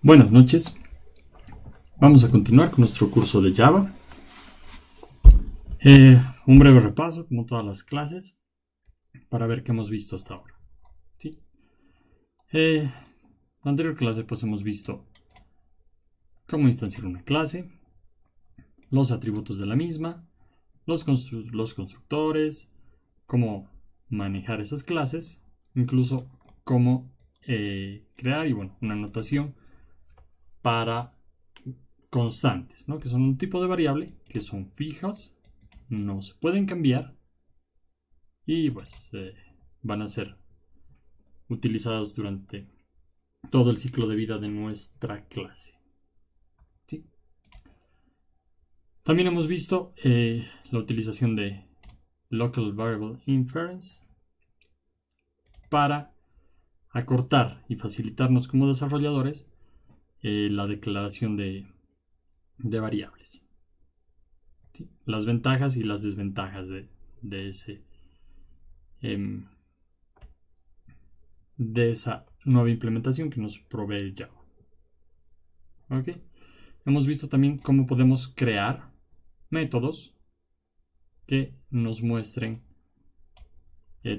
Buenas noches. Vamos a continuar con nuestro curso de Java. Un breve repaso, como todas las clases, para ver qué hemos visto hasta ahora. ¿Sí? La anterior clase pues hemos visto cómo instanciar una clase, los atributos de la misma, los constructores, cómo manejar esas clases, incluso cómo crear una notación para constantes, ¿no? Que son un tipo de variable que son fijas, no se pueden cambiar y pues van a ser utilizadas durante todo el ciclo de vida de nuestra clase. ¿Sí? También hemos visto la utilización de Local Variable Inference para acortar y facilitarnos como desarrolladores la declaración de variables. ¿Sí? Las ventajas y las desventajas de ese de esa nueva implementación que nos provee Java. ¿Ok? Hemos visto también cómo podemos crear métodos que nos muestren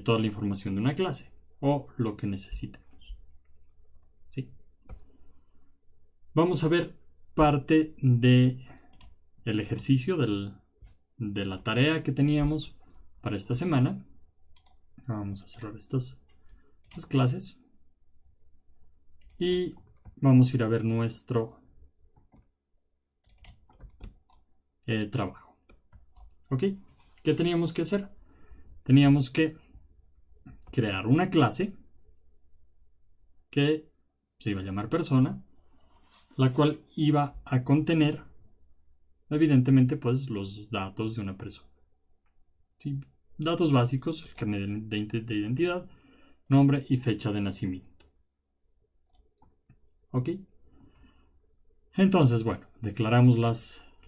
toda la información de una clase o lo que necesitemos. ¿Sí? Vamos a ver parte del ejercicio de la tarea que teníamos para esta semana. Vamos a cerrar estas clases y vamos a ir a ver nuestro trabajo. ¿Ok? ¿Qué teníamos que hacer? Teníamos que crear una clase que se iba a llamar persona, la cual iba a contener evidentemente pues los datos de una persona. ¿Sí? Datos básicos, el carnet de identidad, nombre y fecha de nacimiento. ¿Ok? Entonces, bueno, declaramos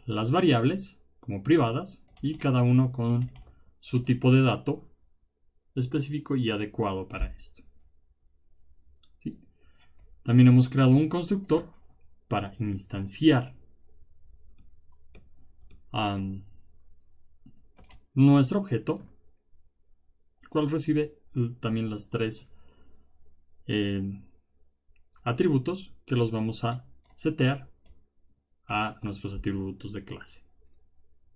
las variables como privadas y cada uno con su tipo de dato específico y adecuado para esto. ¿Sí? También hemos creado un constructor para instanciar nuestro objeto, el cual recibe también los tres atributos que los vamos a setear a nuestros atributos de clase.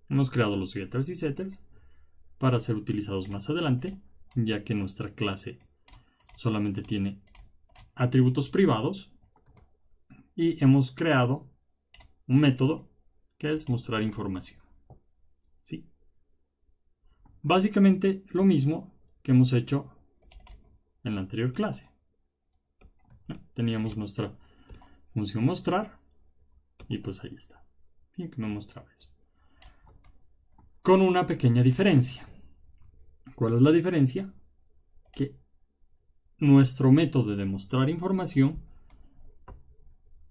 Hemos creado los getters y setters para ser utilizados más adelante, ya que nuestra clase solamente tiene atributos privados, y hemos creado un método que es mostrar información. ¿Sí? Básicamente lo mismo que hemos hecho en la anterior clase. Teníamos nuestra función mostrar y pues ahí está. Bien, que me mostraba eso. Con una pequeña diferencia. ¿Cuál es la diferencia? Que nuestro método de mostrar información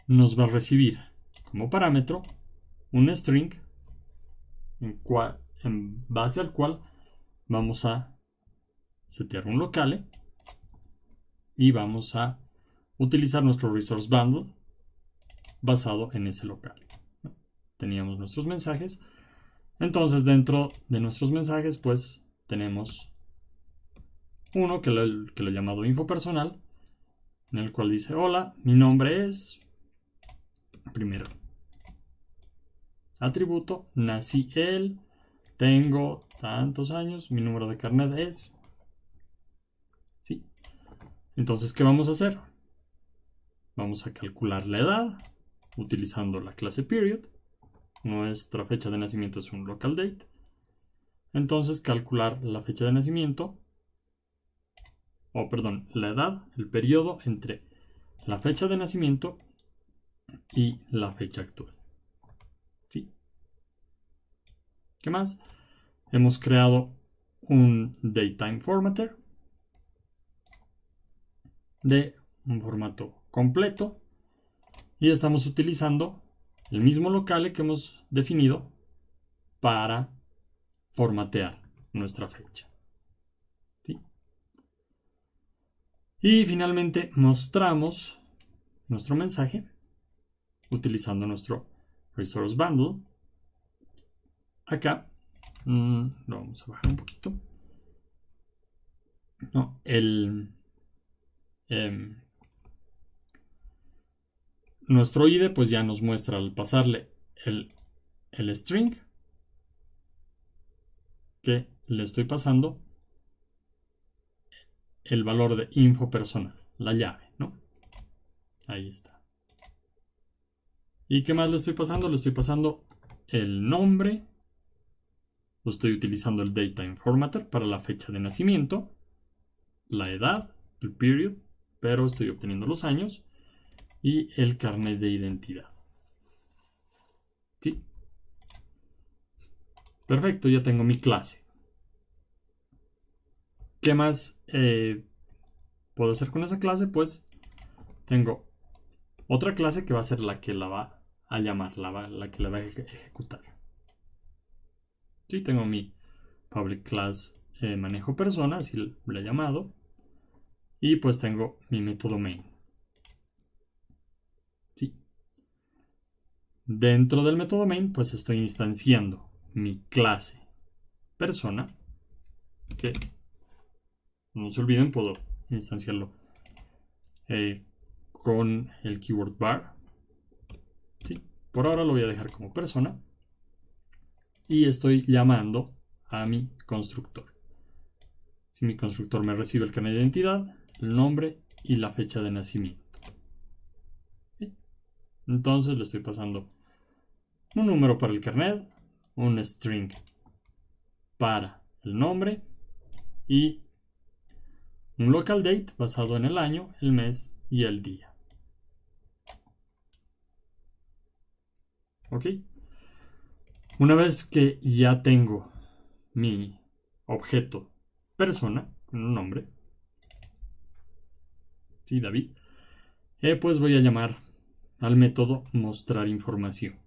nos va a recibir como parámetro un string en base al cual vamos a setear un locale y vamos a utilizar nuestro resource bundle basado en ese local. Teníamos nuestros mensajes, entonces dentro de nuestros mensajes pues tenemos uno que lo he llamado info personal, en el cual dice: hola, mi nombre es, primero atributo, nací el, tengo tantos años, mi número de carnet es. ¿Sí? Entonces, ¿qué vamos a hacer? Vamos a calcular la edad utilizando la clase period. Nuestra fecha de nacimiento es un local date. Entonces, calcular la fecha de nacimiento, la edad, el periodo entre la fecha de nacimiento y la fecha actual. ¿Sí? ¿Qué más? Hemos creado un datetime formatter de un formato completo y estamos utilizando el mismo locale que hemos definido para formatear nuestra fecha. ¿Sí? Y finalmente mostramos nuestro mensaje utilizando nuestro Resource Bundle. Acá lo vamos a bajar un poquito. No, nuestro IDE pues ya nos muestra al pasarle el string que le estoy pasando el valor de info personal, la llave, ¿no? Ahí está. ¿Y qué más le estoy pasando? Le estoy pasando el nombre. Lo estoy utilizando el Data Informator para la fecha de nacimiento, la edad, el period, pero estoy obteniendo los años y el carnet de identidad. ¿Sí? Perfecto, ya tengo mi clase. ¿Qué más puedo hacer con esa clase? Pues tengo otra clase que va a ser la que la va a llamar, la que la va a ejecutar. Sí, tengo mi public class manejo persona, así lo he llamado. Y pues tengo mi método main. ¿Sí? Dentro del método main, pues estoy instanciando mi clase persona, que no se olviden, puedo instanciarlo con el keyword var. ¿Sí? Por ahora lo voy a dejar como persona. Y estoy llamando a mi constructor. Si mi constructor me recibe el carnet de identidad, el nombre y la fecha de nacimiento. ¿Sí? Entonces le estoy pasando un número para el carnet, un string para el nombre y un local date basado en el año, el mes y el día. ¿Ok? Una vez que ya tengo mi objeto persona, con un nombre, ¿sí, David? Pues voy a llamar al método mostrar información.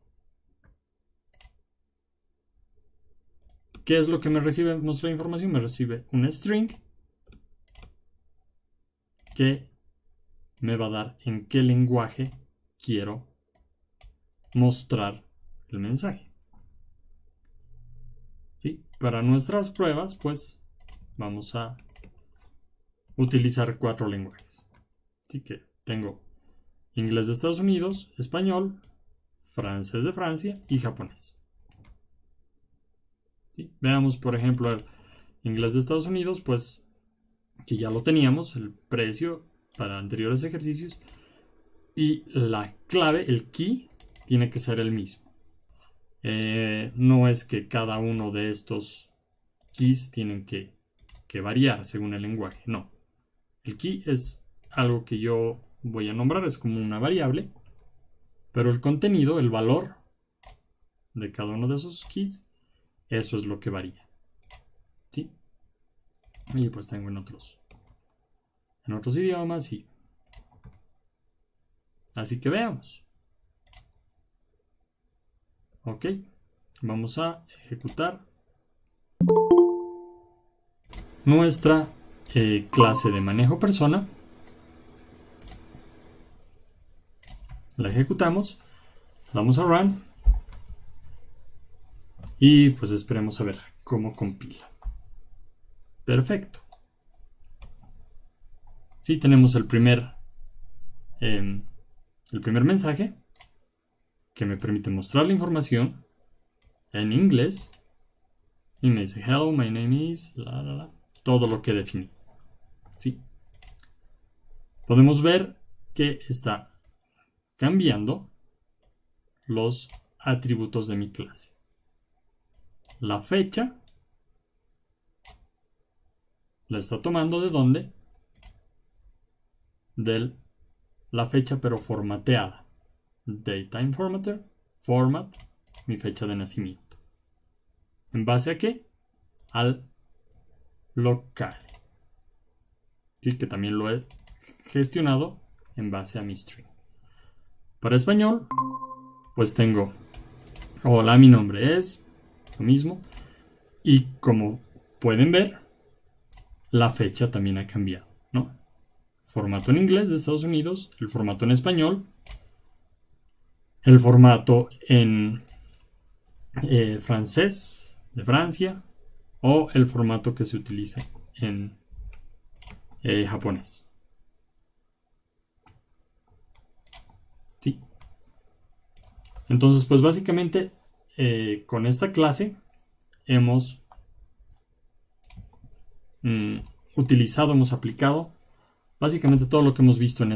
¿Qué es lo que me recibe mostrar información? Me recibe un string que me va a dar en qué lenguaje quiero mostrar el mensaje. ¿Sí? Para nuestras pruebas, pues vamos a utilizar 4 lenguajes. Así que tengo inglés de Estados Unidos, español, francés de Francia y japonés. ¿Sí? Veamos, por ejemplo, el inglés de Estados Unidos, pues que ya lo teníamos, el precio para anteriores ejercicios. Y la clave, el key, tiene que ser el mismo. No es que cada uno de estos keys tienen que variar según el lenguaje, no. El key es algo que yo voy a nombrar, es como una variable, pero el contenido, el valor de cada uno de esos keys, eso es lo que varía. ¿Sí? Y pues tengo en otros idiomas y así que veamos. Ok, vamos a ejecutar nuestra clase de manejo persona. La ejecutamos, damos a run y pues esperemos a ver cómo compila. Perfecto. Sí, tenemos el primer mensaje que me permite mostrar la información en inglés y me dice hello, my name is todo lo que definí. ¿Sí? Podemos ver que está cambiando los atributos de mi clase. La fecha la está tomando ¿de dónde? De la fecha pero formateada. Data Informator, format, mi fecha de nacimiento. ¿En base a qué? Al local. Sí, que también lo he gestionado en base a mi string. Para español, pues tengo hola, mi nombre es lo mismo. Y como pueden ver, la fecha también ha cambiado, ¿no? Formato en inglés de Estados Unidos, el formato en español, el formato en francés de Francia o el formato que se utiliza en japonés. ¿Sí? Entonces, pues básicamente con esta clase hemos utilizado, hemos aplicado básicamente todo lo que hemos visto en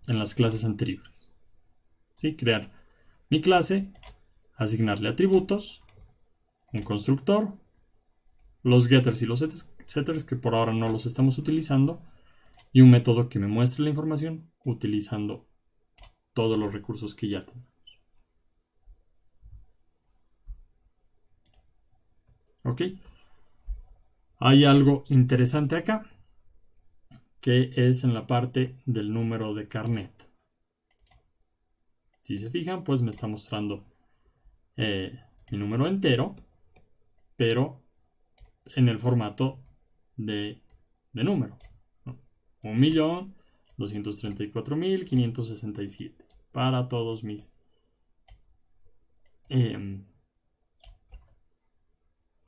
las clases anteriores. ¿Sí? Crear mi clase, asignarle atributos, un constructor, los getters y los setters que por ahora no los estamos utilizando, y un método que me muestre la información utilizando todos los recursos que ya tenemos. ¿Ok? Hay algo interesante acá, que es en la parte del número de carnet. Si se fijan, pues me está mostrando mi número entero, pero en el formato de número, ¿no? 1.234.567 para todos mis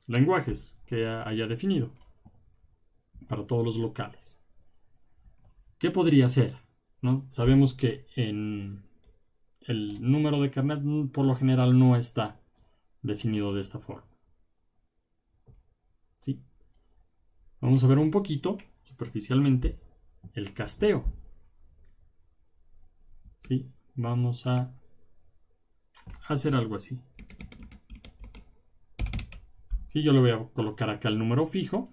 lenguajes que haya definido, para todos los locales. ¿Qué podría ser? ¿No? Sabemos que en el número de carnet por lo general no está definido de esta forma. ¿Sí? Vamos a ver un poquito, superficialmente, el casteo. ¿Sí? Vamos a hacer algo así. ¿Sí? Yo le voy a colocar acá el número fijo.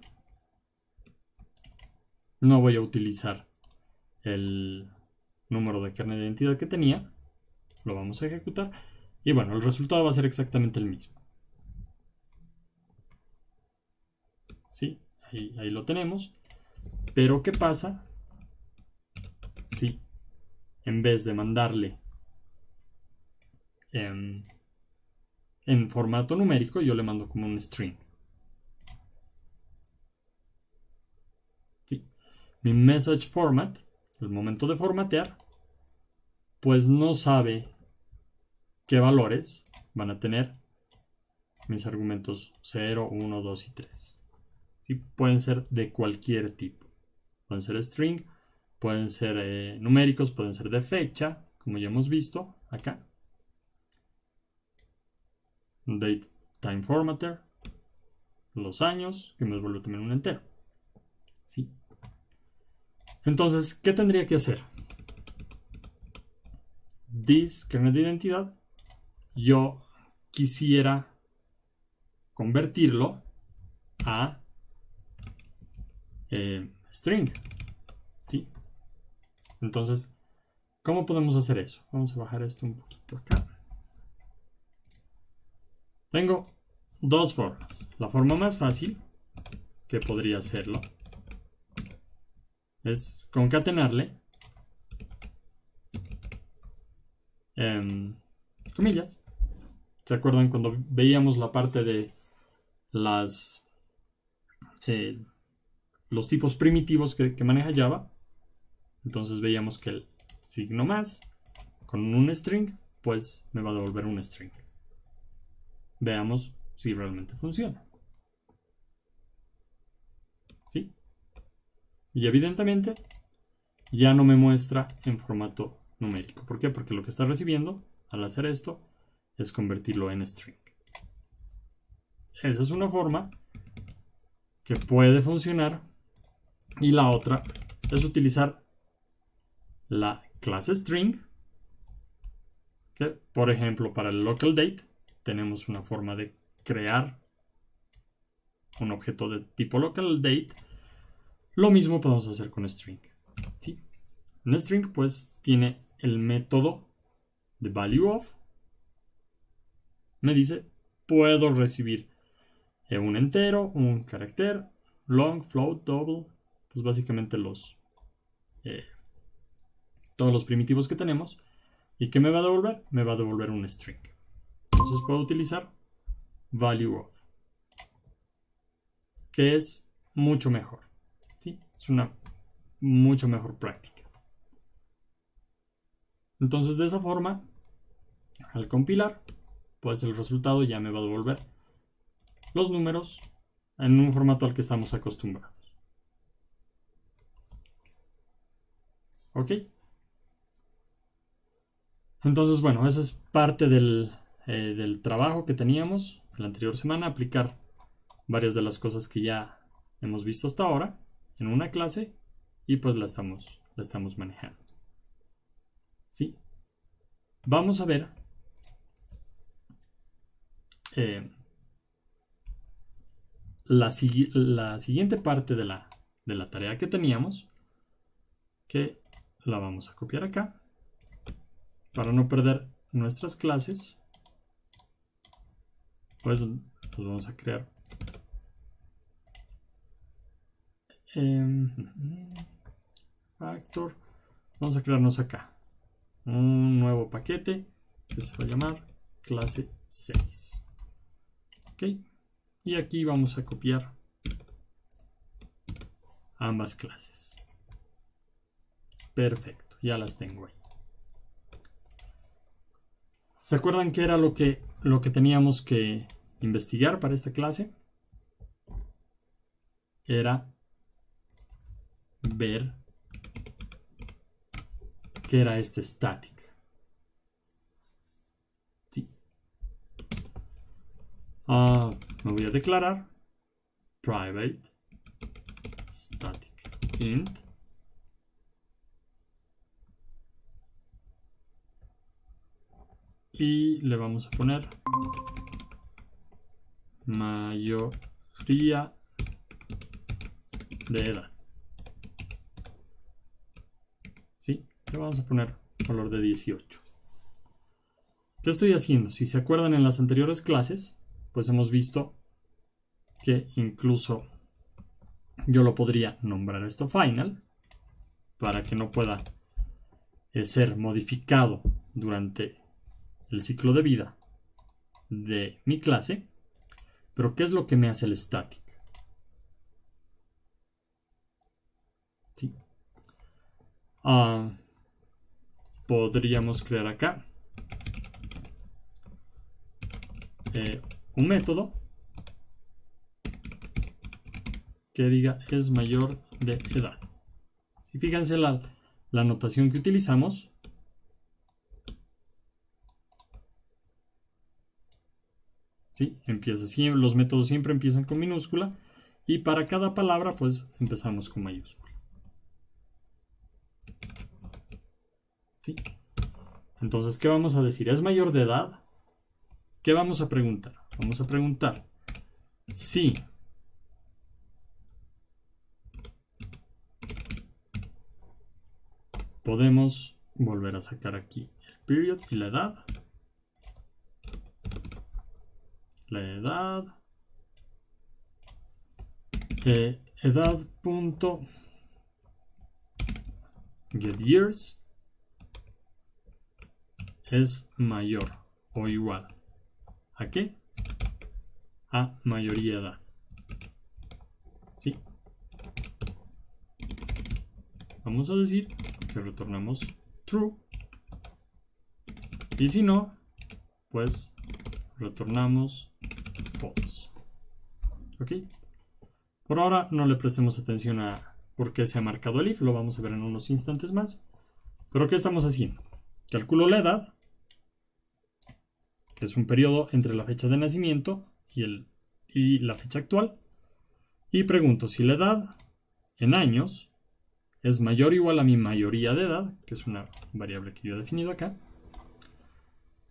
No voy a utilizar el número de carnet de identidad que tenía. Lo vamos a ejecutar. Y bueno, el resultado va a ser exactamente el mismo. ¿Sí? Ahí lo tenemos. Pero ¿qué pasa si en vez de mandarle en formato numérico, yo le mando como un string? ¿Sí? Mi message format, el momento de formatear, pues no sabe qué valores van a tener mis argumentos 0, 1, 2 y 3. ¿Sí? Pueden ser de cualquier tipo. Pueden ser string, pueden ser numéricos, pueden ser de fecha, como ya hemos visto acá. Date time formatter, los años, que me devuelve también un entero. ¿Sí? Entonces, ¿qué tendría que hacer? This carnet de identidad, yo quisiera convertirlo a string. ¿Sí? Entonces, ¿cómo podemos hacer eso? Vamos a bajar esto un poquito acá. Tengo dos formas. La forma más fácil, que podría hacerlo, es concatenarle comillas. ¿Se acuerdan cuando veíamos la parte de los tipos primitivos que maneja Java? Entonces veíamos que el signo más con un string, pues me va a devolver un string. Veamos si realmente funciona. ¿Sí? Y evidentemente ya no me muestra en formato numérico. ¿Por qué? Porque lo que está recibiendo al hacer esto es convertirlo en string. Esa es una forma que puede funcionar. Y la otra es utilizar la clase string, que por ejemplo para el local date tenemos una forma de crear un objeto de tipo local date. Lo mismo podemos hacer con string. ¿Sí? Un string pues tiene el método de value of. Me dice, puedo recibir un entero, un carácter, long, float, double, pues básicamente todos los primitivos que tenemos. ¿Y qué me va a devolver? Me va a devolver un string. Entonces puedo utilizar value of, que es mucho mejor. ¿Sí? Es una mucho mejor práctica. Entonces de esa forma Al compilar, pues el resultado ya me va a devolver los números en un formato al que estamos acostumbrados. ¿Ok? Entonces, bueno, esa es parte del trabajo que teníamos la anterior semana, aplicar varias de las cosas que ya hemos visto hasta ahora en una clase y pues la estamos manejando. ¿Sí? Vamos a ver la siguiente parte de la tarea que teníamos, que la vamos a copiar acá para no perder nuestras clases. Pues vamos a crear factor. Vamos a crearnos acá un nuevo paquete que se va a llamar clase 6. Ok, y aquí vamos a copiar ambas clases. Perfecto, ya las tengo ahí. ¿Se acuerdan qué era lo que teníamos que investigar para esta clase? Era ver qué era este static. ¿Sí? Me voy a declarar private static int y le vamos a poner mayoría de edad. ¿Sí? Le vamos a poner valor de 18. ¿Qué estoy haciendo? Si se acuerdan en las anteriores clases, pues hemos visto que incluso yo lo podría nombrar esto final para que no pueda ser modificado durante el ciclo de vida de mi clase. Pero ¿qué es lo que me hace el static? ¿Sí? Podríamos crear acá un método que diga es mayor de edad. Y fíjense la notación que utilizamos. ¿Sí? Los métodos siempre empiezan con minúscula y para cada palabra pues empezamos con mayúscula. ¿Sí? Entonces, ¿qué vamos a decir? ¿Es mayor de edad? ¿Qué vamos a preguntar? Vamos a preguntar si podemos volver a sacar aquí el period y la edad. La edad. Edad.getYears es mayor o igual ¿a qué? A mayoría de edad. ¿Sí? Vamos a decir que retornamos true. Y si no, pues retornamos false. ¿Ok? Por ahora no le prestemos atención a por qué se ha marcado el if. Lo vamos a ver en unos instantes más. Pero ¿qué estamos haciendo? Calculo la edad, que es un periodo entre la fecha de nacimiento y la fecha actual. Y pregunto si la edad en años es mayor o igual a mi mayoría de edad, que es una variable que yo he definido acá,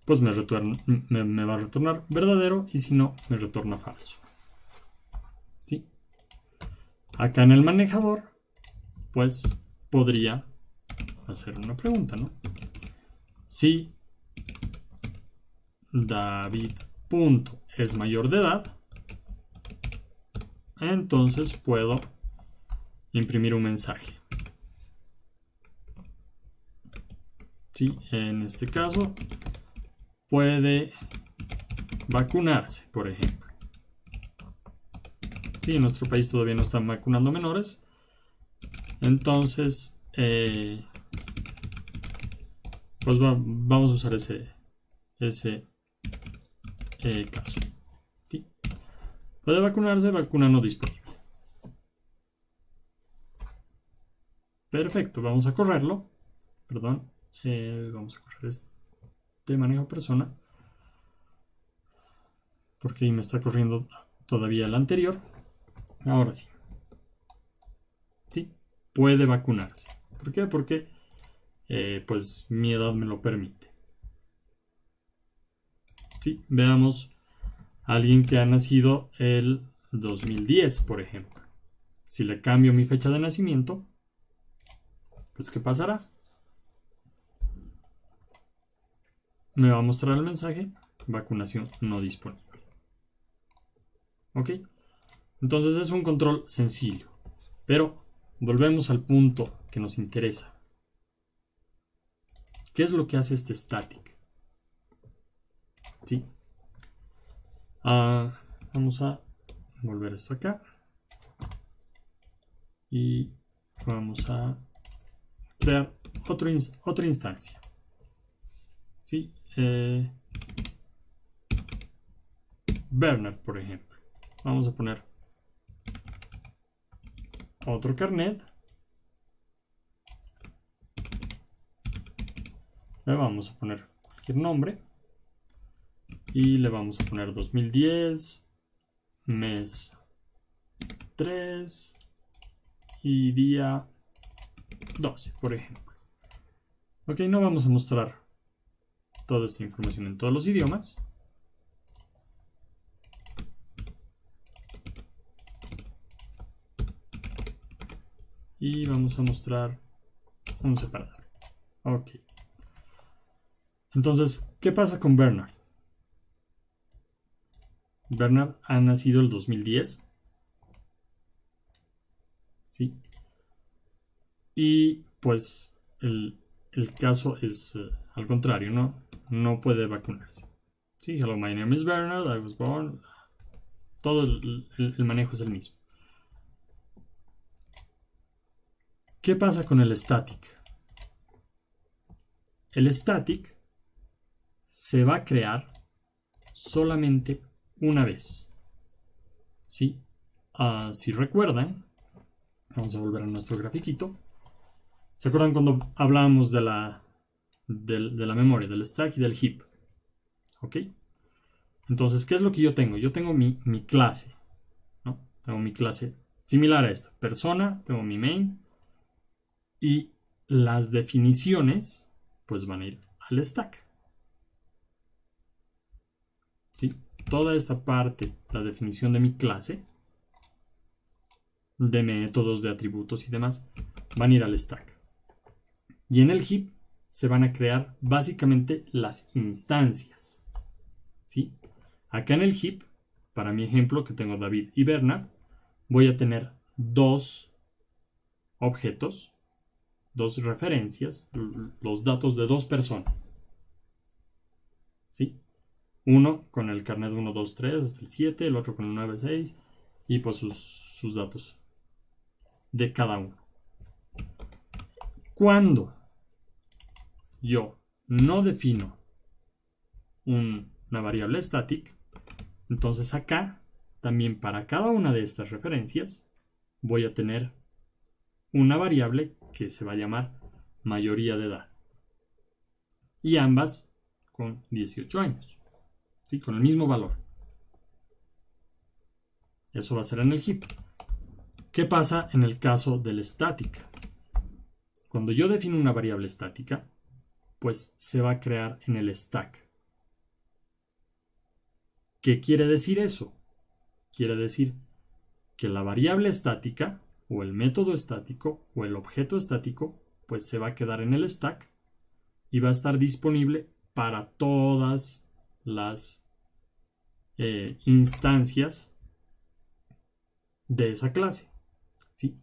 pues me va a retornar verdadero y si no, me retorna falso. ¿Sí? Acá en el manejador, pues podría hacer una pregunta, ¿no? Si David es mayor de edad, entonces puedo imprimir un mensaje. Sí, en este caso puede vacunarse, por ejemplo. Sí, en nuestro país todavía no están vacunando menores. Entonces, pues vamos a usar ese ese caso. ¿Sí? Puede vacunarse, vacuna no disponible. Perfecto, vamos a correrlo. Perdón, vamos a correr este manejo persona. Porque ahí me está corriendo todavía el anterior. Ahora sí. Sí, puede vacunarse. ¿Por qué? Porque pues mi edad me lo permite. Sí, veamos a alguien que ha nacido el 2010, por ejemplo. Si le cambio mi fecha de nacimiento, pues ¿qué pasará? Me va a mostrar el mensaje, vacunación no disponible. ¿Ok? Entonces es un control sencillo. Pero volvemos al punto que nos interesa. ¿Qué es lo que hace este static? ¿Sí? Vamos a volver esto acá. Y vamos a crear otra instancia. ¿Sí? Bernard, por ejemplo. Vamos a poner otro carnet. Le vamos a poner cualquier nombre. Y le vamos a poner 2010, mes 3 y día 12, por ejemplo. Ok, no vamos a mostrar toda esta información en todos los idiomas. Y vamos a mostrar un separador. Ok. Entonces, ¿qué pasa con Bernard? Bernard ha nacido el 2010. ¿Sí? Y pues el caso es al contrario, ¿no? No puede vacunarse. Sí, hello, my name is Bernard, I was born. Todo el manejo es el mismo. ¿Qué pasa con el static? El static se va a crear solamente una vez. ¿Sí? Si recuerdan, vamos a volver a nuestro grafiquito. ¿Se acuerdan cuando hablábamos de la memoria, del stack y del heap? ¿Ok? Entonces, ¿qué es lo que yo tengo? Yo tengo mi clase, ¿no? Tengo mi clase similar a esta. Persona, tengo mi main. Y las definiciones, pues van a ir al stack. ¿Sí? Toda esta parte, la definición de mi clase, de métodos, de atributos y demás, van a ir al stack. Y en el heap se van a crear básicamente las instancias. ¿Sí? Acá en el heap, para mi ejemplo que tengo David y Bernard, voy a tener dos objetos, dos referencias, los datos de dos personas. ¿Sí? Uno con el carnet 1, 2, 3 hasta el 7, el otro con el 9, 6 y pues sus datos de cada uno. Cuando yo no defino una variable static, entonces acá también para cada una de estas referencias voy a tener una variable que se va a llamar mayoría de edad. Y ambas con 18 años. ¿Sí? Con el mismo valor. Eso va a ser en el heap. ¿Qué pasa en el caso del static? Cuando yo defino una variable estática, pues se va a crear en el stack. ¿Qué quiere decir eso? Quiere decir que la variable estática, o el método estático, o el objeto estático, pues se va a quedar en el stack y va a estar disponible para todas las instancias de esa clase. ¿Sí?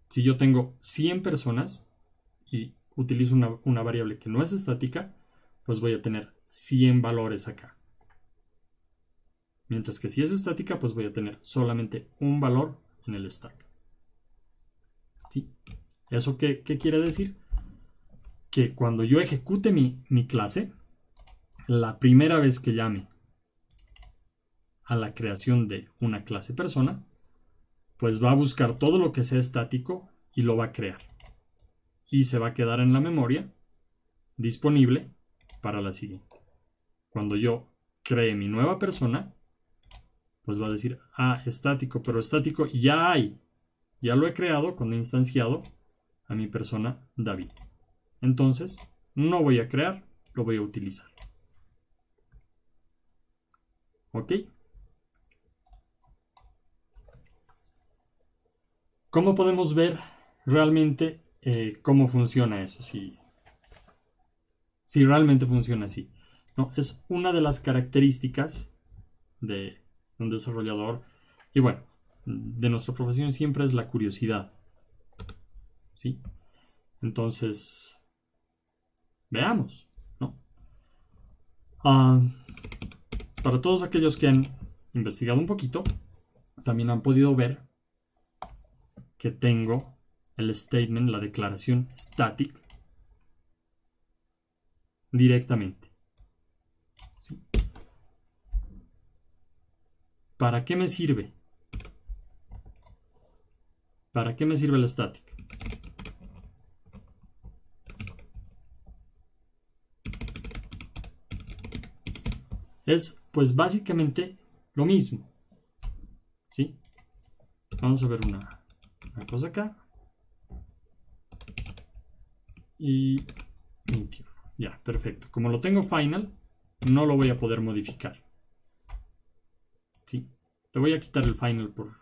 Si yo tengo 100 personas y utilizo una variable que no es estática, pues voy a tener 100 valores acá. Mientras que si es estática, pues voy a tener solamente un valor en el stack. ¿Sí? ¿Eso qué quiere decir? Que cuando yo ejecute mi clase, la primera vez que llame a la creación de una clase persona, pues va a buscar todo lo que sea estático y lo va a crear. Y se va a quedar en la memoria disponible para la siguiente. Cuando yo cree mi nueva persona, pues va a decir, estático, pero estático ya hay. Ya lo he creado cuando he instanciado a mi persona David. Entonces, no voy a crear, lo voy a utilizar. ¿Ok? ¿Cómo podemos ver realmente cómo funciona eso? Si realmente funciona así. ¿No? Es una de las características de un desarrollador. Y bueno, de nuestra profesión siempre es la curiosidad. ¿Sí? Entonces, veamos, ¿no? Para todos aquellos que han investigado un poquito, también han podido ver que tengo el statement, la declaración static, directamente. ¿Sí? ¿Para qué me sirve? ¿Para qué me sirve el static? Es pues básicamente lo mismo. ¿Sí? Vamos a ver una cosa acá. Y 21. Ya, perfecto. Como lo tengo final, no lo voy a poder modificar. ¿Sí? Le voy a quitar el final por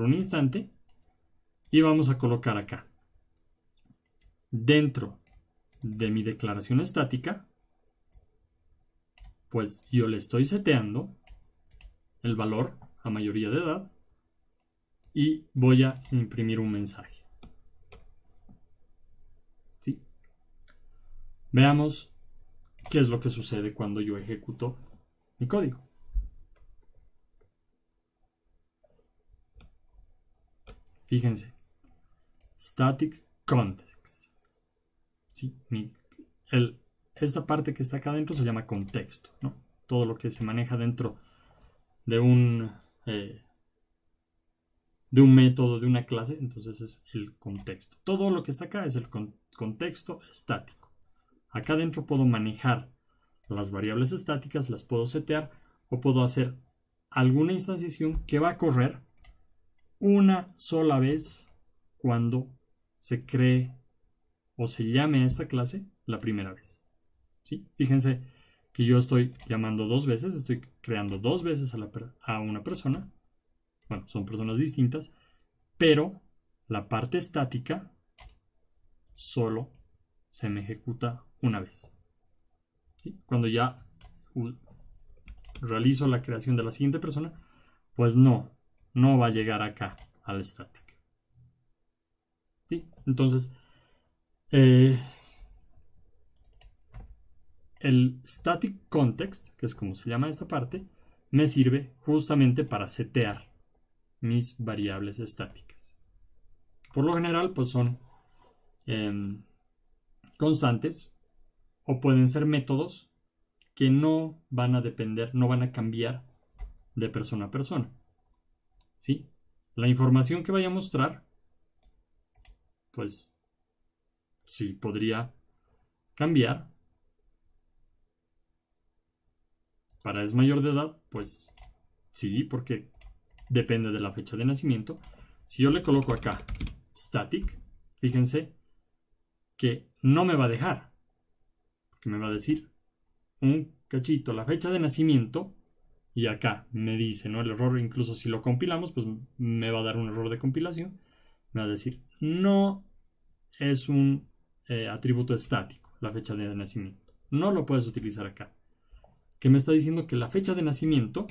un instante. Y vamos a colocar acá. Dentro de mi declaración estática, pues yo le estoy seteando el valor a mayoría de edad y voy a imprimir un mensaje. ¿Sí? Veamos qué es lo que sucede cuando yo ejecuto mi código. Fíjense, static context. ¿Sí? Esta parte que está acá adentro se llama contexto, ¿no? Todo lo que se maneja dentro de un método, de una clase, entonces es el contexto. Todo lo que está acá es el contexto estático. Acá adentro puedo manejar las variables estáticas, las puedo setear o puedo hacer alguna instanciación que va a correr una sola vez cuando se cree o se llame a esta clase la primera vez. ¿Sí? Fíjense que yo estoy llamando dos veces, estoy creando dos veces a una persona. Bueno, son personas distintas, pero la parte estática solo se me ejecuta una vez. ¿Sí? Cuando ya realizo la creación de la siguiente persona, pues no va a llegar acá al static. ¿Sí? Entonces, el static context, que es como se llama esta parte, me sirve justamente para setear mis variables estáticas. Por lo general, pues son constantes o pueden ser métodos que no van a depender, no van a cambiar de persona a persona. ¿Sí? La información que vaya a mostrar, pues sí podría cambiar. Para es mayor de edad, pues sí, porque depende de la fecha de nacimiento. Si yo le coloco acá static, fíjense que no me va a dejar, porque me va a decir un cachito la fecha de nacimiento y acá me dice, ¿no? El error, incluso si lo compilamos, pues me va a dar un error de compilación. Me va a decir, no es un atributo estático, la fecha de nacimiento. No lo puedes utilizar acá. Que me está diciendo que la fecha de nacimiento,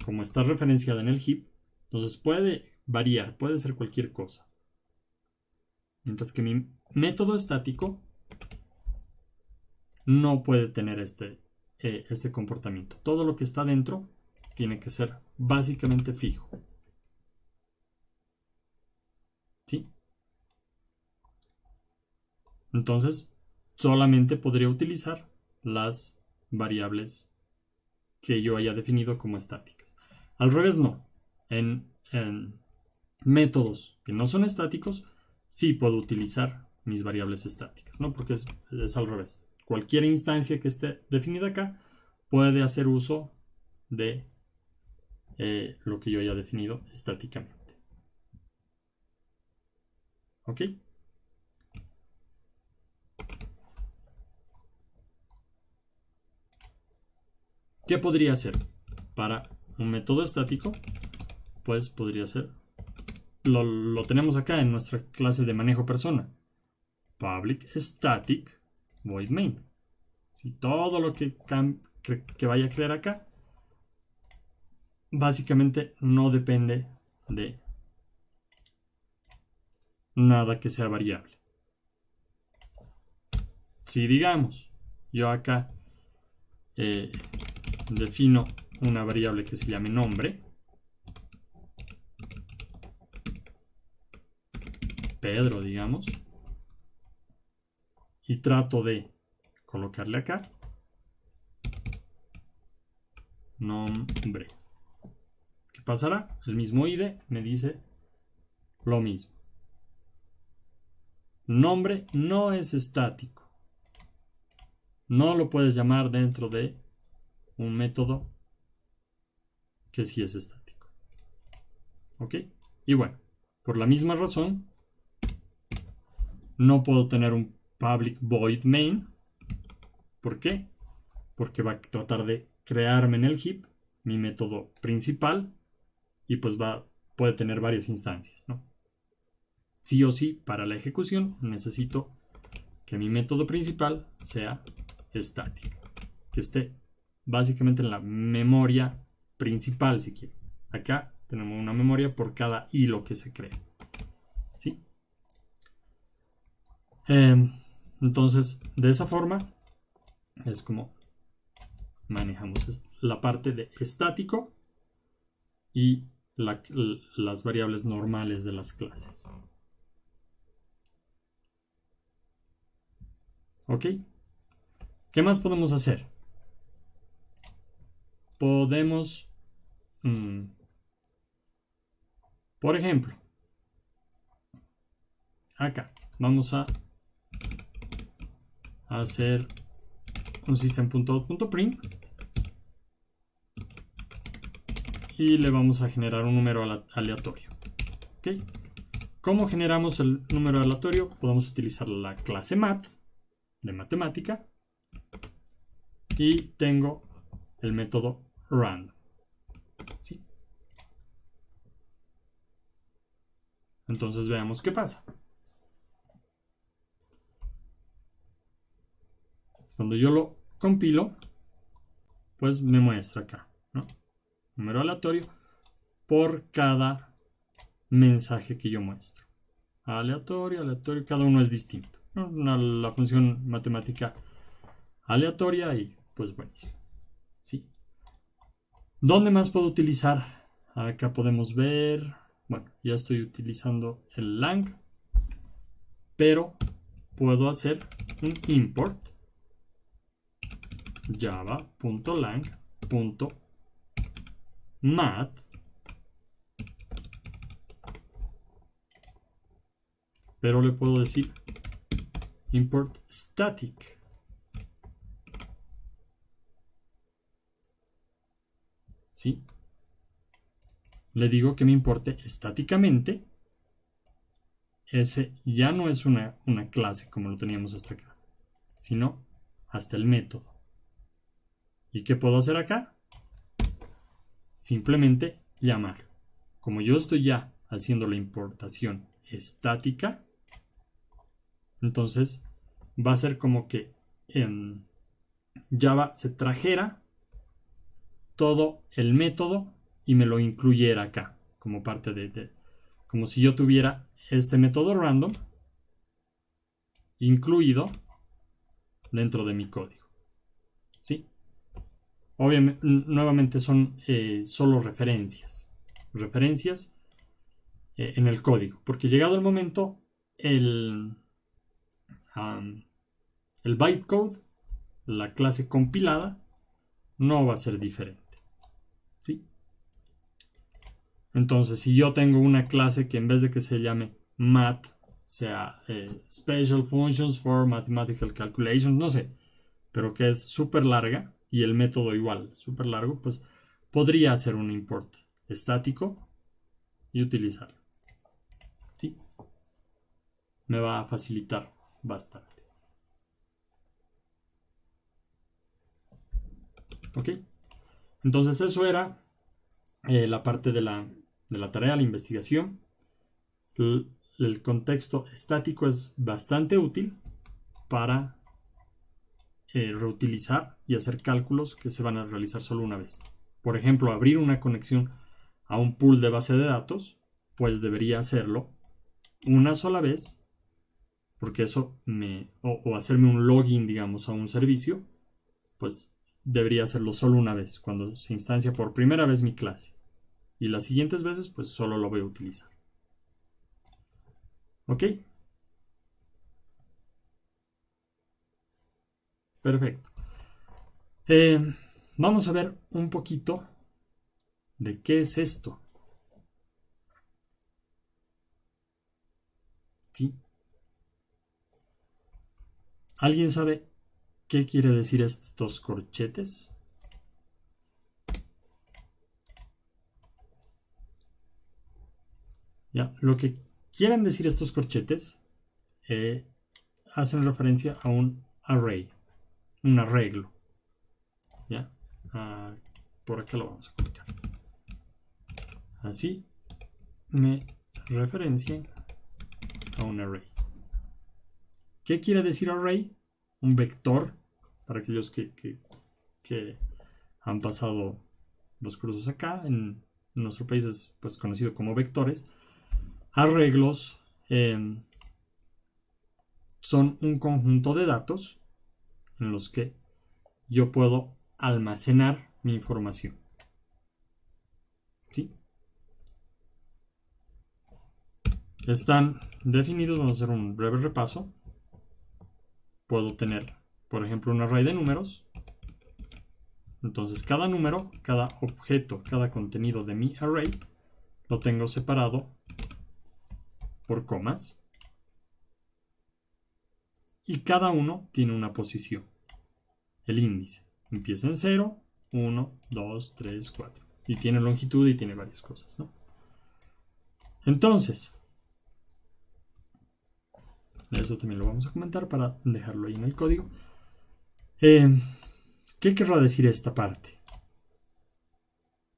como está referenciada en el heap, entonces puede variar, puede ser cualquier cosa. Mientras que mi método estático no puede tener este comportamiento. Todo lo que está dentro tiene que ser básicamente fijo. ¿Sí? Entonces, solamente podría utilizar las variables que yo haya definido como estáticas. Al revés no. En métodos que no son estáticos, sí puedo utilizar mis variables estáticas, ¿no? Porque es al revés. Cualquier instancia que esté definida acá puede hacer uso de lo que yo haya definido estáticamente. ¿Ok? ¿Qué podría ser? Para un método estático, pues podría ser, lo tenemos acá en nuestra clase de manejo persona. Public static void main. Si todo lo que vaya a crear acá, básicamente no depende de nada que sea variable. Si digamos, yo acá defino una variable que se llame nombre, Pedro, digamos, y trato de colocarle acá nombre. ¿Qué pasará? El mismo ID me dice lo mismo. Nombre no es estático. No lo puedes llamar dentro de un método que sí es estático. ¿Ok? Y bueno, por la misma razón, no puedo tener un public void main. ¿Por qué? Porque va a tratar de crearme en el heap mi método principal y pues puede tener varias instancias, ¿no? Sí o sí, para la ejecución necesito que mi método principal sea estático, que esté básicamente en la memoria principal, si quiere. Acá tenemos una memoria por cada hilo que se crea, ¿sí? Entonces, de esa forma es como manejamos la parte de estático y las variables normales de las clases. ¿Ok? ¿Qué más podemos hacer? Podemos, por ejemplo, acá vamos a hacer un system.out.print y le vamos a generar un número aleatorio. ¿Ok? ¿Cómo generamos el número aleatorio? Podemos utilizar la clase mat de matemática y tengo el método random. ¿Sí? Entonces veamos qué pasa. Cuando yo lo compilo, pues me muestra acá, ¿no? Número aleatorio por cada mensaje que yo muestro. Aleatorio, aleatorio, cada uno es distinto, ¿no? La función matemática aleatoria y pues buenísimo. ¿Sí? ¿Dónde más puedo utilizar? Acá podemos ver, bueno, ya estoy utilizando el lang, pero puedo hacer un import java.lang.math, pero le puedo decir import static. ¿Sí? Le digo que me importe estáticamente. Ese ya no es una clase como lo teníamos hasta acá, sino hasta el método. ¿Y qué puedo hacer acá? Simplemente llamar. Como yo estoy ya haciendo la importación estática, entonces va a ser como que en Java se trajera todo el método y me lo incluyera acá, como parte como si yo tuviera este método random incluido dentro de mi código. ¿Sí? Obviamente, nuevamente son solo referencias. Referencias en el código. Porque llegado el momento, el bytecode la clase compilada no va a ser diferente. ¿Sí? Entonces, si yo tengo una clase que en vez de que se llame math, sea Special Functions for Mathematical Calculations, no sé, pero que es súper larga y el método igual, súper largo, pues podría hacer un import estático y utilizarlo. ¿Sí? Me va a facilitar bastante. ¿Ok? Entonces eso era la parte de la tarea, la investigación. El contexto estático es bastante útil para reutilizar y hacer cálculos que se van a realizar solo una vez. Por ejemplo, abrir una conexión a un pool de base de datos, pues debería hacerlo una sola vez, porque eso o hacerme un login, digamos, a un servicio, pues debería hacerlo solo una vez, cuando se instancia por primera vez mi clase. Y las siguientes veces, pues solo lo voy a utilizar. ¿Ok? Perfecto. Vamos a ver un poquito de qué es esto. ¿Sí? ¿Alguien sabe qué quiere decir estos corchetes? ¿Ya? Lo que quieren decir estos corchetes hacen referencia a un array, un arreglo. ¿Ya? Por acá lo vamos a colocar. Así me referencia a un array. ¿Qué quiere decir array? Un vector, para aquellos que han pasado los cursos acá. En nuestro país es pues, conocido como vectores. Arreglos son un conjunto de datos en los que yo puedo almacenar mi información. ¿Sí? Están definidos, vamos a hacer un breve repaso. Puedo tener, por ejemplo, un array de números. Entonces, cada número, cada objeto, cada contenido de mi array lo tengo separado por comas. Y cada uno tiene una posición. El índice empieza en 0, 1, 2, 3, 4. Y tiene longitud y tiene varias cosas, ¿no? Entonces, eso también lo vamos a comentar para dejarlo ahí en el código. ¿Qué querrá decir esta parte?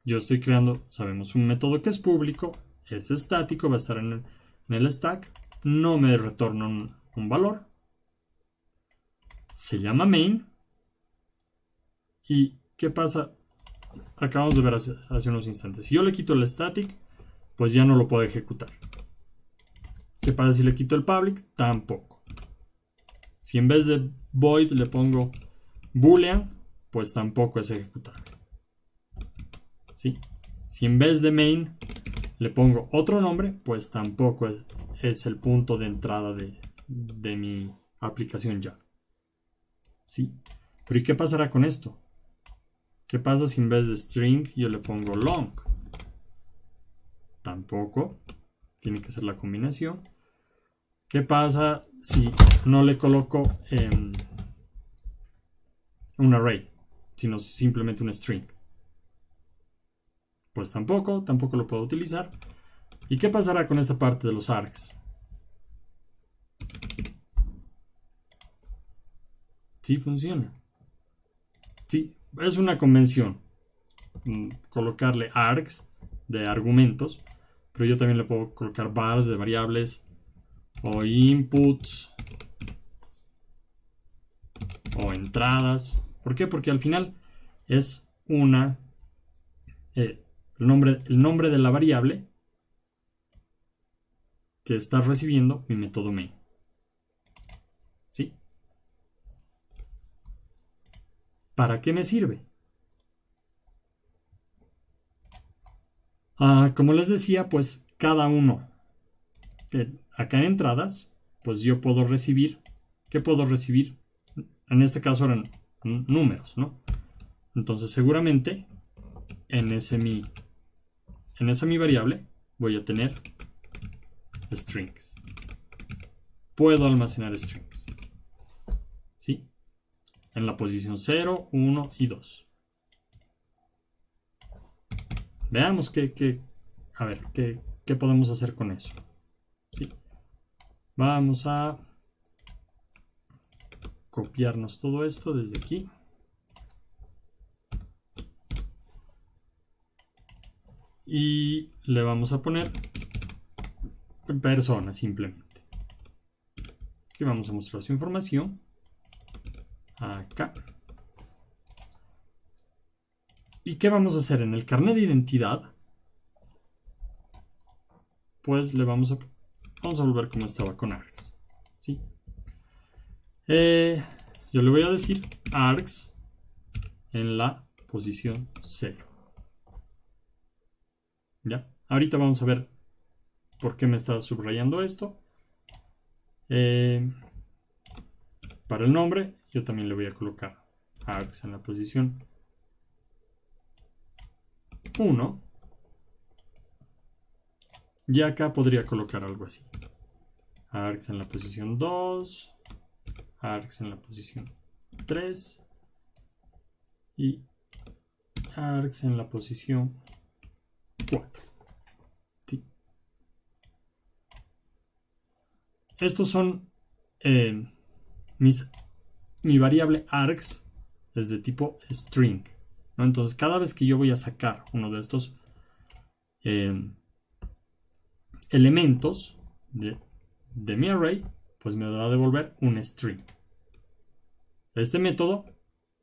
Yo estoy creando, sabemos, un método que es público, es estático, va a estar en el stack, no me retorna un valor, se llama main. ¿Y qué pasa? Acabamos de ver hace unos instantes. Si yo le quito el static, pues ya no lo puedo ejecutar. ¿Qué pasa si le quito el public? Tampoco. Si en vez de void le pongo boolean, pues tampoco es ejecutable. ¿Sí? Si en vez de main le pongo otro nombre, pues tampoco es el punto de entrada de mi aplicación ya. ¿Sí? Pero ¿y qué pasará con esto? ¿Qué pasa si en vez de string yo le pongo long? Tampoco. Tiene que ser la combinación. ¿Qué pasa si no le coloco un array, sino simplemente un string? Pues tampoco lo puedo utilizar. ¿Y qué pasará con esta parte de los args? Sí funciona. Sí, es una convención colocarle args de argumentos, pero yo también le puedo colocar vars de variables o inputs o entradas. ¿Por qué? Porque al final es el nombre de la variable que está recibiendo mi método main. ¿Sí? ¿Para qué me sirve? Como les decía, pues cada uno acá en entradas, pues yo puedo recibir. ¿Qué puedo recibir? En este caso eran números, ¿no? Entonces seguramente en esa mi variable voy a tener strings. Puedo almacenar strings, ¿sí? En la posición 0, 1 y 2. Veamos a ver, qué podemos hacer con eso. ¿Sí? Vamos a copiarnos todo esto desde aquí. Y le vamos a poner persona simplemente. Aquí vamos a mostrar su información. Acá. ¿Y qué vamos a hacer? En el carnet de identidad, pues le vamos a volver como estaba con args. ¿Sí? Yo le voy a decir args en la posición 0. ¿Ya? Ahorita vamos a ver por qué me está subrayando esto. Para el nombre, yo también le voy a colocar args en la posición 1. Y acá podría colocar algo así. Args en la posición 2. Args en la posición 3. Y args en la posición 4. ¿Sí? Estos son mi variable args es de tipo string, ¿no? Entonces cada vez que yo voy a sacar uno de estos elementos de mi array, pues me va a devolver un string. Este método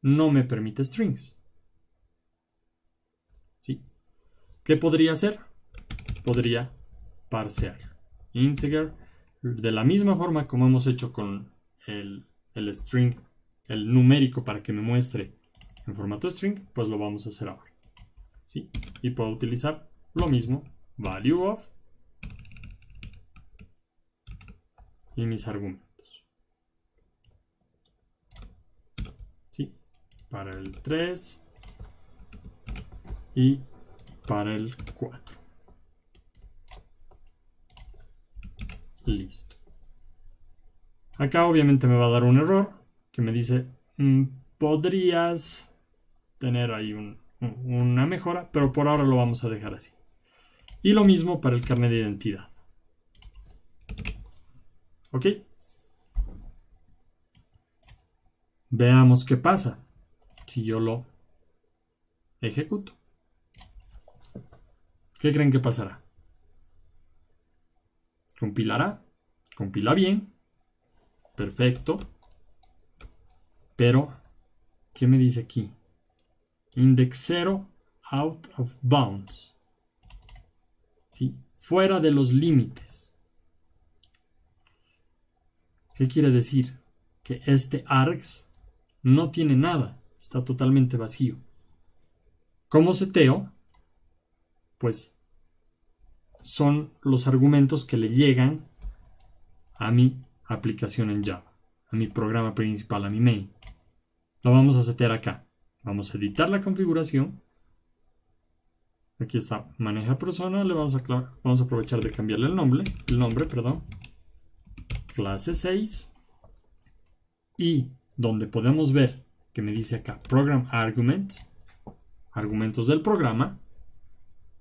no me permite strings. ¿Sí? ¿Qué podría hacer? Podría parsear integer de la misma forma como hemos hecho con el string, el numérico, para que me muestre en formato string, pues lo vamos a hacer ahora. ¿Sí? Y puedo utilizar lo mismo, value of y mis argumentos. ¿Sí? Para el 3 y para el 4. Listo. Acá obviamente me va a dar un error que me dice podrías tener ahí una mejora, pero por ahora lo vamos a dejar así. Y lo mismo para el carnet de identidad. ¿Ok? Veamos qué pasa si yo lo ejecuto. ¿Qué creen que pasará? Compilará, compila bien, perfecto, pero ¿qué me dice aquí? Index 0 out of bounds. ¿Sí? Fuera de los límites. ¿Qué quiere decir? Que este args no tiene nada, está totalmente vacío. ¿Cómo seteo? Pues son los argumentos que le llegan a mi aplicación en Java, a mi programa principal, a mi main. Lo vamos a setear acá. Vamos a editar la configuración. Aquí está, maneja persona. Le vamos a aprovechar de cambiarle el nombre, perdón. Clase 6. Y donde podemos ver que me dice acá Program Arguments, argumentos del programa.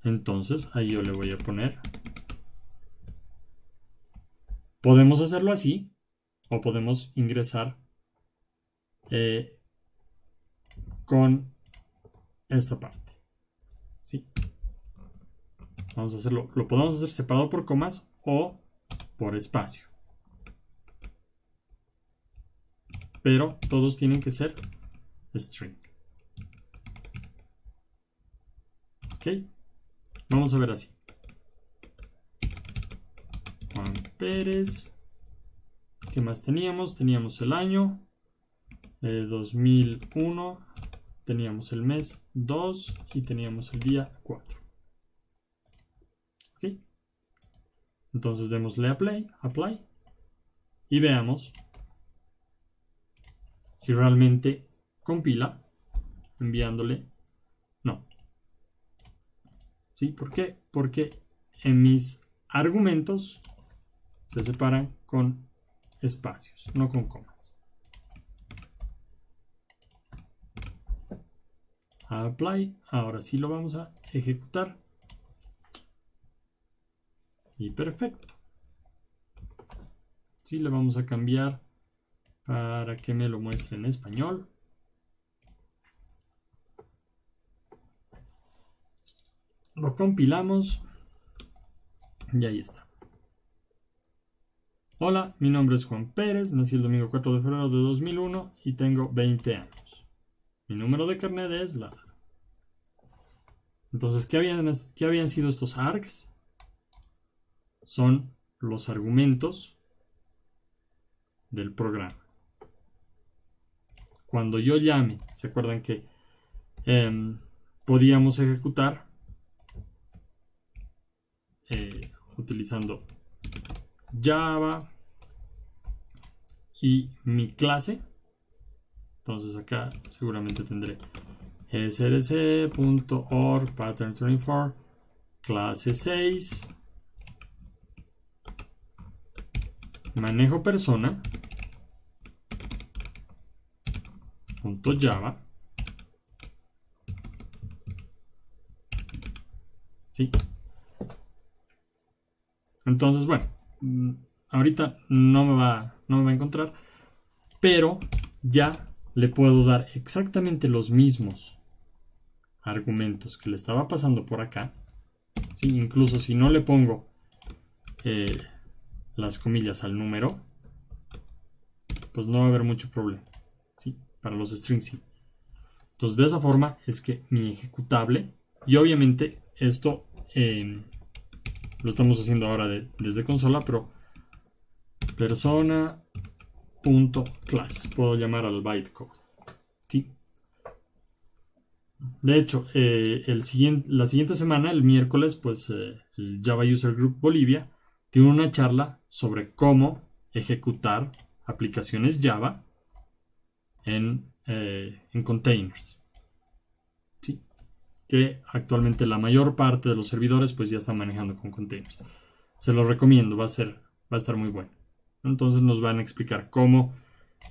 Entonces ahí yo le voy a poner. Podemos hacerlo así o podemos ingresar con esta parte. ¿Sí? Vamos a hacerlo. Lo podemos hacer separado por comas o por espacio. Pero todos tienen que ser string. Ok. Vamos a ver así. Juan Pérez. ¿Qué más teníamos? Teníamos el año 2001. Teníamos el mes 2 y teníamos el día 4. Ok. Entonces démosle apply y veamos si realmente compila enviándole no. ¿Sí? ¿Por qué? Porque en mis argumentos se separan con espacios, no con comas. Apply, ahora sí lo vamos a ejecutar. Y perfecto. Sí, le vamos a cambiar para que me lo muestre en español. Lo compilamos y ahí está. Hola, mi nombre es Juan Pérez, nací el domingo 4 de febrero de 2001 y tengo 20 años. Mi número de carnet es la... Entonces, ¿qué habían sido estos args? Son los argumentos del programa. Cuando yo llame, ¿se acuerdan que podíamos ejecutar utilizando Java y mi clase? Entonces acá seguramente tendré src.org pattern24 clase 6 manejo persona .java. ¿Sí? Entonces, bueno, ahorita no me va a encontrar, pero ya le puedo dar exactamente los mismos argumentos que le estaba pasando por acá. ¿Sí? Incluso si no le pongo las comillas al número, pues no va a haber mucho problema. ¿Sí? Para los strings sí. Entonces de esa forma es que mi ejecutable, y obviamente esto lo estamos haciendo ahora desde consola, pero persona.class, puedo llamar al bytecode. ¿Sí? De hecho, la siguiente semana, el miércoles, pues el Java User Group Bolivia tiene una charla sobre cómo ejecutar aplicaciones Java en containers. ¿Sí? Que actualmente la mayor parte de los servidores pues ya están manejando con containers. Se los recomiendo, va a estar muy bueno. Entonces nos van a explicar cómo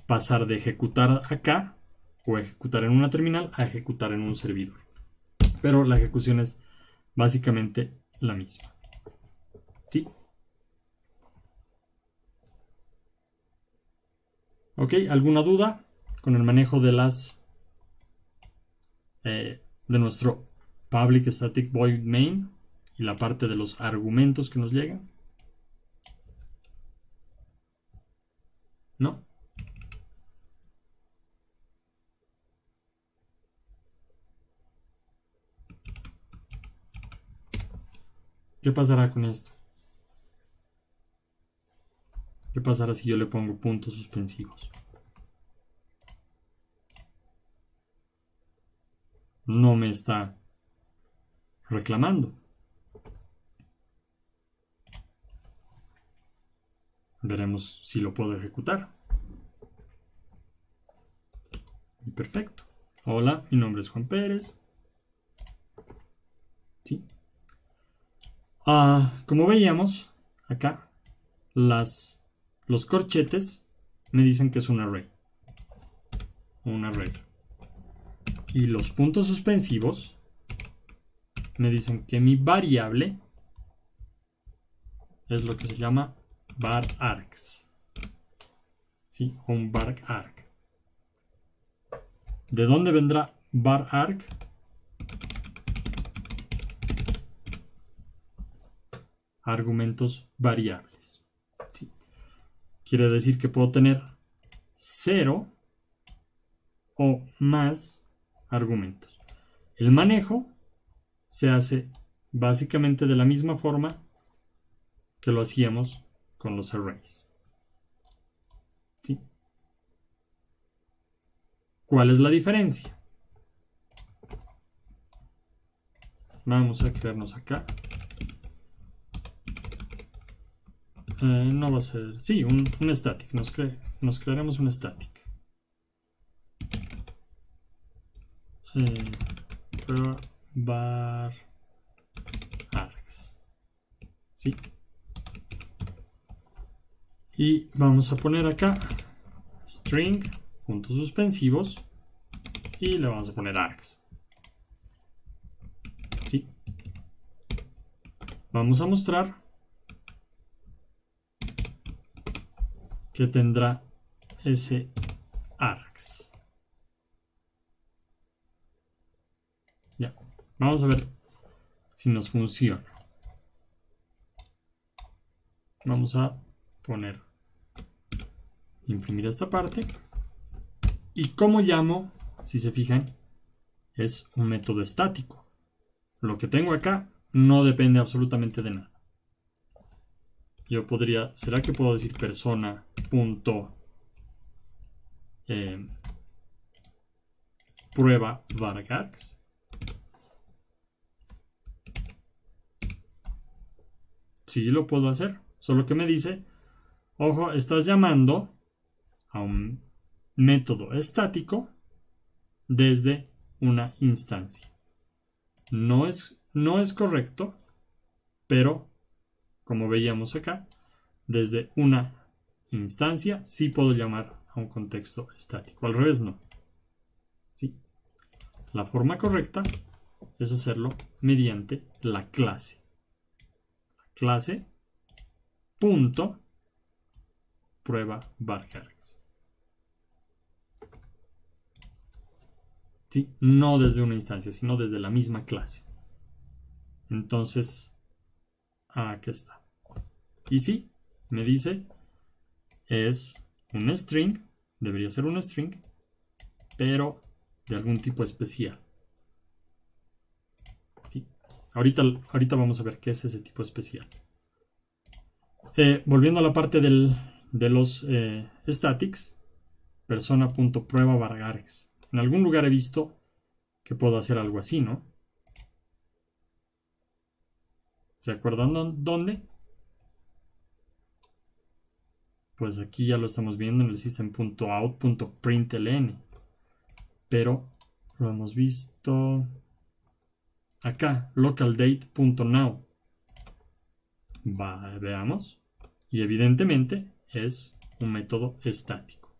pasar de ejecutar acá o ejecutar en una terminal a ejecutar en un servidor. Pero la ejecución es básicamente la misma. ¿Sí? ¿Ok? ¿Alguna duda con el manejo de de nuestro public static void main y la parte de los argumentos que nos llegan? ¿No? ¿Qué pasará con esto? ¿Qué pasará si yo le pongo puntos suspensivos? No me está reclamando. Veremos si lo puedo ejecutar. Y perfecto. Hola, mi nombre es Juan Pérez. ¿Sí? Como veíamos acá, los corchetes me dicen que es un array. Un array. Y los puntos suspensivos me dicen que mi variable es lo que se llama var args. ¿Sí? Un var arg. ¿De dónde vendrá var arg? Argumentos variables. ¿Sí? Quiere decir que puedo tener 0 o más argumentos. El manejo se hace básicamente de la misma forma que lo hacíamos con los arrays. ¿Sí? ¿Cuál es la diferencia? Vamos a crearnos acá. No va a ser... Sí, un static. Nos crearemos un static. prueba var args. ¿Sí? Y vamos a poner acá string, puntos suspensivos, y le vamos a poner args. ¿Sí? Vamos a mostrar que tendrá ese args. Ya, vamos a ver si nos funciona. Vamos a poner, imprimir esta parte. ¿Y cómo llamo? Si se fijan, es un método estático. Lo que tengo acá no depende absolutamente de nada. Yo podría, ¿será que puedo decir persona punto prueba varargs? Sí, lo puedo hacer. Solo que me dice, ojo, estás llamando a un método estático desde una instancia. No es correcto, pero como veíamos acá, desde una instancia sí puedo llamar a un contexto estático. Al revés no. ¿Sí? La forma correcta es hacerlo mediante la clase. Clase punto prueba varargs. ¿Sí? No desde una instancia, sino desde la misma clase. Entonces, aquí está. Y sí, me dice, es un string, debería ser un string, pero de algún tipo especial. ¿Sí? Ahorita vamos a ver qué es ese tipo especial. Volviendo a la parte de los statics, persona.prueba varargs. En algún lugar he visto que puedo hacer algo así, ¿no? ¿Se acuerdan dónde? Pues aquí ya lo estamos viendo en el system.out.println. Pero lo hemos visto acá, localdate.now. Veamos. Y evidentemente es un método estático.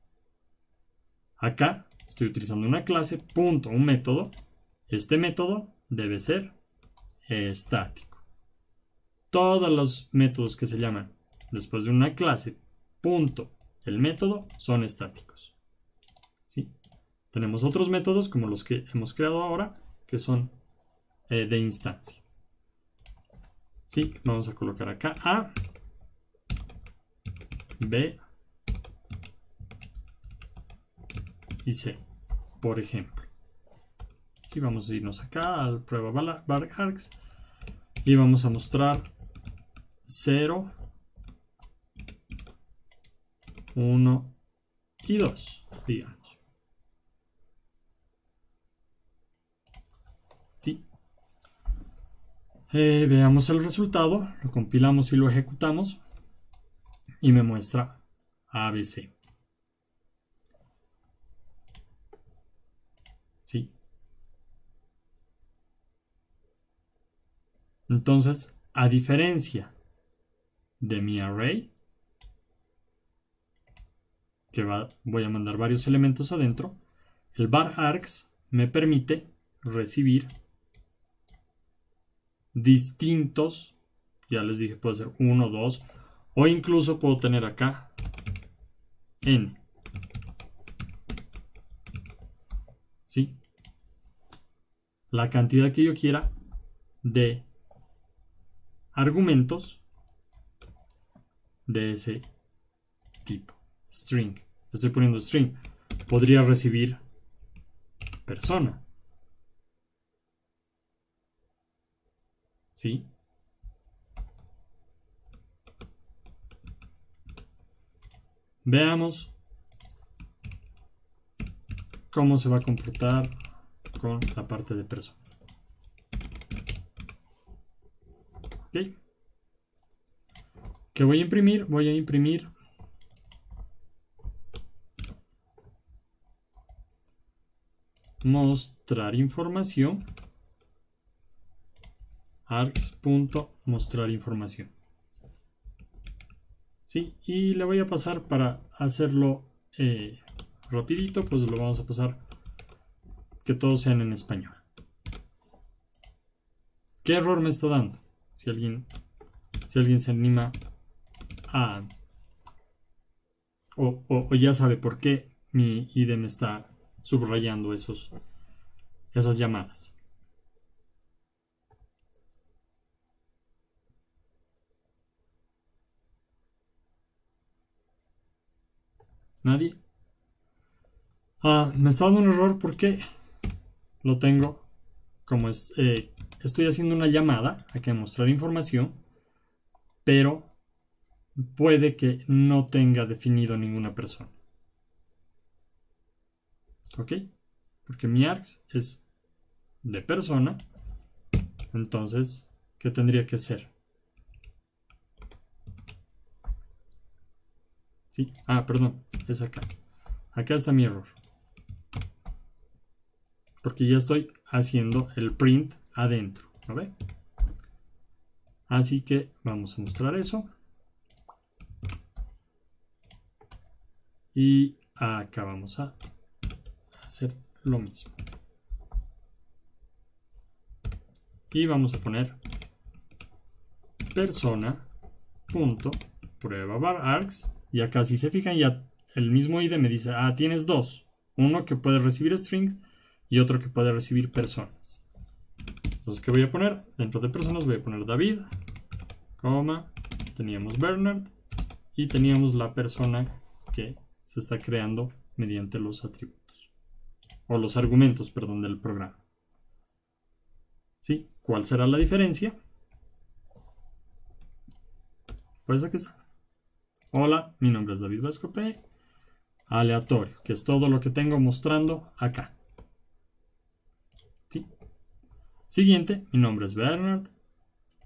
Acá estoy utilizando una clase, un método. Este método debe ser estático. Todos los métodos que se llaman después de una clase, el método, son estáticos. ¿Sí? Tenemos otros métodos como los que hemos creado ahora, que son de instancia. ¿Sí? Vamos a colocar acá A, B y C, por ejemplo. ¿Sí? Vamos a irnos acá al prueba varargs y vamos a mostrar 0, 1 y 2, digamos. ¿Sí? Veamos el resultado, lo compilamos y lo ejecutamos y me muestra ABC. ¿Sí? Entonces, a diferencia de mi array, que voy a mandar varios elementos adentro, el varargs me permite recibir distintos, ya les dije, puede ser 1, 2, o incluso puedo tener acá n. ¿Sí? La cantidad que yo quiera de argumentos de ese tipo. String. Estoy poniendo string. Podría recibir persona. ¿Sí? Veamos cómo se va a comportar con la parte de persona. ¿Ok? ¿Qué voy a imprimir? Voy a imprimir mostrar información, args.mostrar información. Sí, y le voy a pasar para hacerlo rapidito, pues lo vamos a pasar que todos sean en español. ¿Qué error me está dando? Si alguien se anima a... o ya sabe por qué mi IDE me está subrayando esas llamadas. ¿Nadie? Me está dando un error porque lo tengo como es... estoy haciendo una llamada a que mostrar información, pero puede que no tenga definido ninguna persona. ¿Ok? Porque mi args es de persona. Entonces, ¿qué tendría que ser? ¿Sí? Perdón, es acá. Acá está mi error. Porque ya estoy haciendo el print adentro. ¿No ve? Así que vamos a mostrar eso. Y acá vamos a hacer lo mismo. Y vamos a poner persona.prueba var args. Y acá si se fijan ya el mismo ID me dice, tienes dos. Uno que puede recibir strings y otro que puede recibir personas. Entonces, ¿qué voy a poner? Dentro de personas voy a poner David, coma, teníamos Bernard y teníamos la persona que se está creando mediante los atributos. O los argumentos, perdón, del programa. ¿Sí? ¿Cuál será la diferencia? Pues aquí está. Hola, mi nombre es David Vasco P. Aleatorio, que es todo lo que tengo mostrando acá. ¿Sí? Siguiente, mi nombre es Bernard.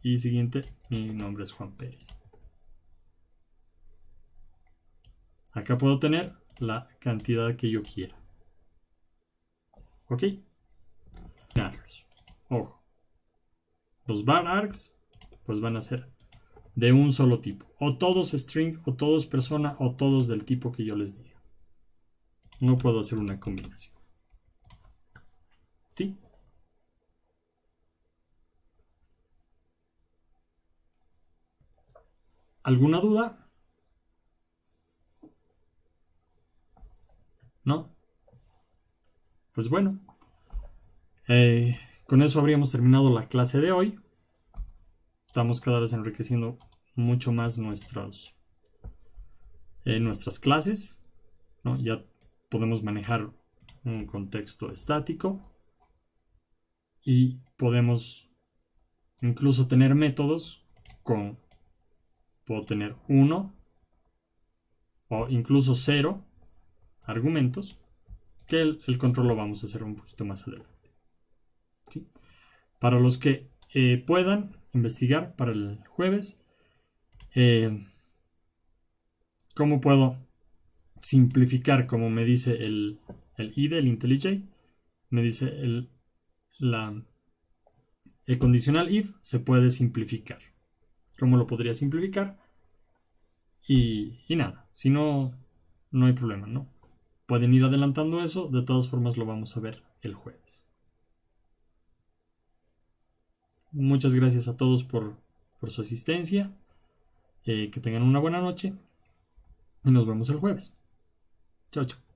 Y siguiente, mi nombre es Juan Pérez. Acá puedo tener la cantidad que yo quiera. ¿Ok? Ojo. Los var args pues van a ser de un solo tipo. O todos string, o todos persona, o todos del tipo que yo les diga. No puedo hacer una combinación. ¿Sí? ¿Alguna duda? ¿No? Pues bueno. Con eso habríamos terminado la clase de hoy. Estamos cada vez enriqueciendo mucho más nuestras clases, ¿no? Ya podemos manejar un contexto estático y podemos incluso tener métodos puedo tener 1 o incluso 0 argumentos, que el control lo vamos a hacer un poquito más adelante. ¿Sí? Para los que puedan investigar para el jueves, ¿cómo puedo simplificar? Como me dice el IDE, el IntelliJ, me dice el condicional if se puede simplificar. ¿Cómo lo podría simplificar? Y nada, si no, no hay problema, ¿no? Pueden ir adelantando eso, de todas formas lo vamos a ver el jueves. Muchas gracias a todos por su asistencia. Que tengan una buena noche y nos vemos el jueves. Chao, chao.